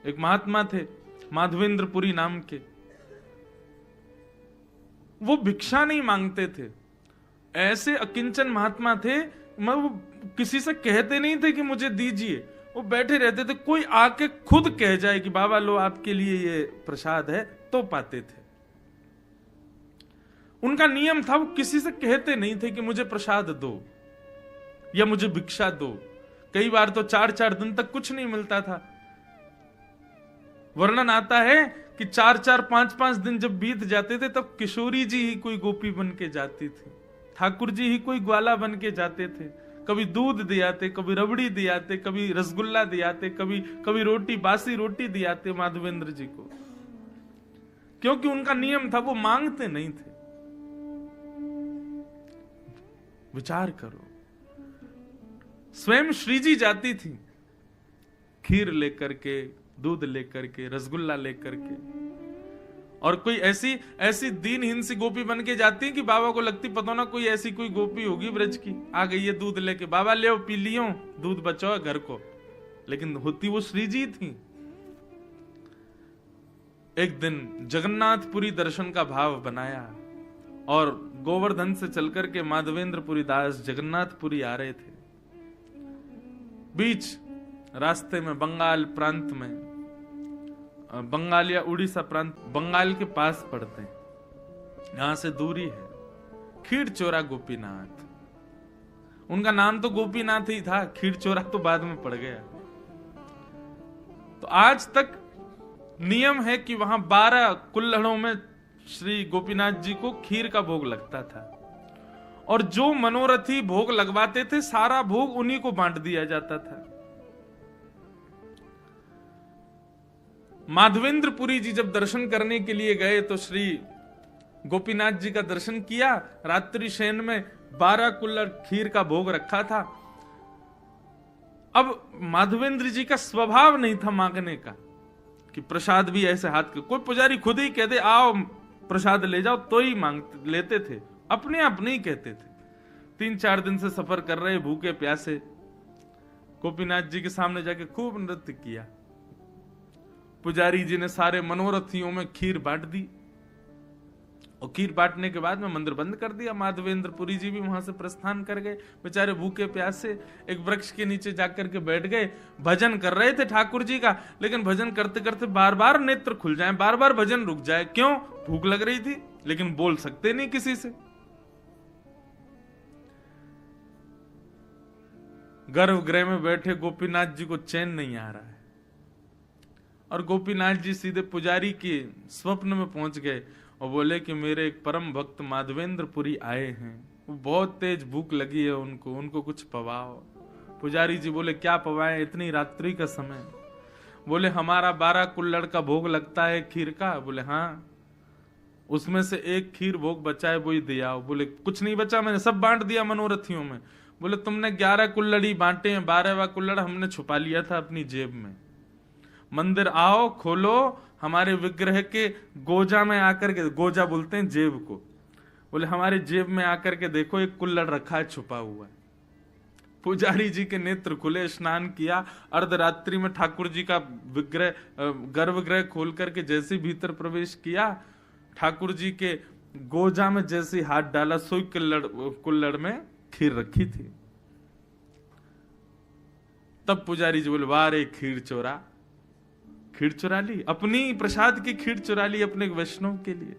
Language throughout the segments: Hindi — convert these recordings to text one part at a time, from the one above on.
एक महात्मा थे माधवेंद्रपुरी नाम के, वो भिक्षा नहीं मांगते थे, ऐसे अकिंचन महात्मा थे, वो किसी से कहते नहीं थे कि मुझे दीजिए, वो बैठे रहते थे, कोई आके खुद कह जाए कि बाबा लो आपके लिए ये प्रसाद है, तो पाते थे। उनका नियम था, वो किसी से कहते नहीं थे कि मुझे प्रसाद दो या मुझे भिक्षा दो। कई बार तो 4-4 दिन तक कुछ नहीं मिलता था। वर्णन आता है कि 4-4, 5-5 दिन जब बीत जाते थे तब किशोरी जी ही कोई गोपी बन के जाती थी, ठाकुर जी ही कोई ग्वाला बन के जाते थे। कभी दूध दियाते, कभी रबड़ी दियाते, कभी रसगुल्ला दियाते, कभी रोटी, बासी रोटी दियाते माधवेंद्र जी को, क्योंकि उनका नियम था, वो मांगते नहीं थे। विचार करो, स्वयं श्री जी जाती थी खीर लेकर के, दूध लेकर के, रसगुल्ला लेकर के, और कोई ऐसी दीनहीन सी गोपी बन के जाती कि बाबा को लगती पता ना कोई ऐसी कोई गोपी होगी ब्रज की, आ गई है दूध लेके, बाबा ले पी लियो, दूध बचाओ घर को, लेकिन होती वो श्री जी थी। एक दिन जगन्नाथपुरी दर्शन का भाव बनाया और गोवर्धन से चलकर के माधवेंद्रपुरी दास जगन्नाथपुरी आ रहे थे। बीच रास्ते में बंगाल प्रांत में, बंगाल या उड़ीसा प्रांत, बंगाल के पास पड़ते हैं, यहां से दूरी है, खीरचोरा गोपीनाथ। उनका नाम तो गोपीनाथ ही था, खीरचोरा तो बाद में पड़ गया। तो आज तक नियम है कि वहां 12 कुल्हड़ों में श्री गोपीनाथ जी को खीर का भोग लगता था, और जो मनोरथी भोग लगवाते थे सारा भोग उन्हीं को बांट दिया जाता था। माधवेंद्रपुरी जी जब दर्शन करने के लिए गए तो श्री गोपीनाथ जी का दर्शन किया, रात्रि शयन में 12 कुल्हड़ खीर का भोग रखा था। अब माधवेंद्र जी का स्वभाव नहीं था मांगने का कि प्रसाद भी ऐसे हाथ के, कोई पुजारी खुद ही कहते आओ प्रसाद ले जाओ तो ही मांगते लेते थे, अपने आप नहीं कहते थे। 3-4 दिन से सफर कर रहे भूखे प्यासे, गोपीनाथ जी के सामने जाके खूब नृत्य किया। पुजारी जी ने सारे मनोरथियों में खीर बांट दी, और खीर बांटने के बाद में मंदिर बंद कर दिया। माधवेंद्रपुरी जी भी वहां से प्रस्थान कर गए, बेचारे भूखे प्यासे एक वृक्ष के नीचे जाकर के बैठ गए। भजन कर रहे थे ठाकुर जी का, लेकिन भजन करते करते बार बार नेत्र खुल जाए, बार बार भजन रुक जाए। क्यों? भूख लग रही थी, लेकिन बोल सकते नहीं किसी से। गर्भगृह में बैठे गोपीनाथ जी को चैन नहीं आ रहा है, और गोपीनाथ जी सीधे पुजारी के स्वप्न में पहुंच गए और बोले कि मेरे एक परम भक्त माधवेंद्रपुरी आए हैं, वो बहुत तेज भूख लगी है उनको कुछ पवाओ। पुजारी जी बोले क्या पवाएं इतनी रात्रि का समय? बोले हमारा 12 कुल्हड़ का भोग लगता है खीर का। बोले हाँ, उसमें से एक खीर भोग बचा है, वही दिया। बोले कुछ नहीं बचा, मैंने सब बांट दिया मनोरथियों में। बोले तुमने 11 कुल्हड़ ही बांटे हैं, 12वां कुल्हड़ हमने छुपा लिया था अपनी जेब में। मंदिर आओ, खोलो, हमारे विग्रह के गोजा में आकर के, गोजा बोलते हैं जेब को, बोले हमारे जेब में आकर के देखो एक कुल्हड़ रखा है छुपा हुआ है। पुजारी जी के नेत्र खुले, स्नान किया, अर्धरात्रि में ठाकुर जी का विग्रह गर्भगृह खोल करके जैसे भीतर प्रवेश किया, ठाकुर जी के गोजा में जैसे हाथ डाला, सोई कुल्हड़ में खीर रखी थी। तब पुजारी जी बोले वाह रे खीर चोरा, खीर चुरा ली, अपनी प्रसाद की खीर चुरा ली अपने वैष्णव के लिए।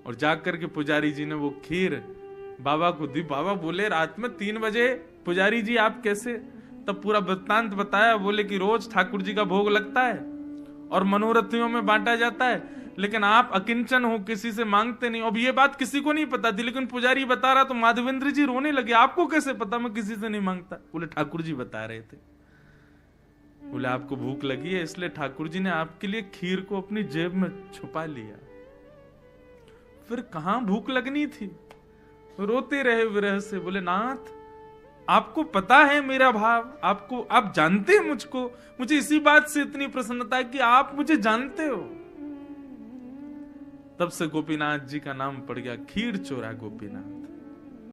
और जाकर के पुजारी जी ने वो खीर बाबा को दी। बाबा बोले रात में 3 बजे पुजारी जी आप कैसे? तब पूरा वृत्तांत बताया। बोले कि रोज ठाकुर जी का भोग लगता है और मनोरथियों में बांटा जाता है, लेकिन आप अकिंचन हो, किसी से मांगते नहीं। अब ये बात किसी को नहीं पता थी, लेकिन पुजारी बता रहा तो माधवेंद्र जी रोने लगे, आपको कैसे पता मैं किसी से नहीं मांगता? बोले ठाकुर जी बता रहे थे। बोले आपको भूख लगी है इसलिए ठाकुर जी ने आपके लिए खीर को अपनी जेब में छुपा लिया। फिर कहां भूख लगनी थी? रोते रहे विरह से। बोले नाथ आपको पता है मेरा भाव, आपको, आप जानते हैं मुझको, मुझे इसी बात से इतनी प्रसन्नता है कि आप मुझे जानते हो। तब से गोपीनाथ जी का नाम पड़ गया खीर चोरा गोपीनाथ।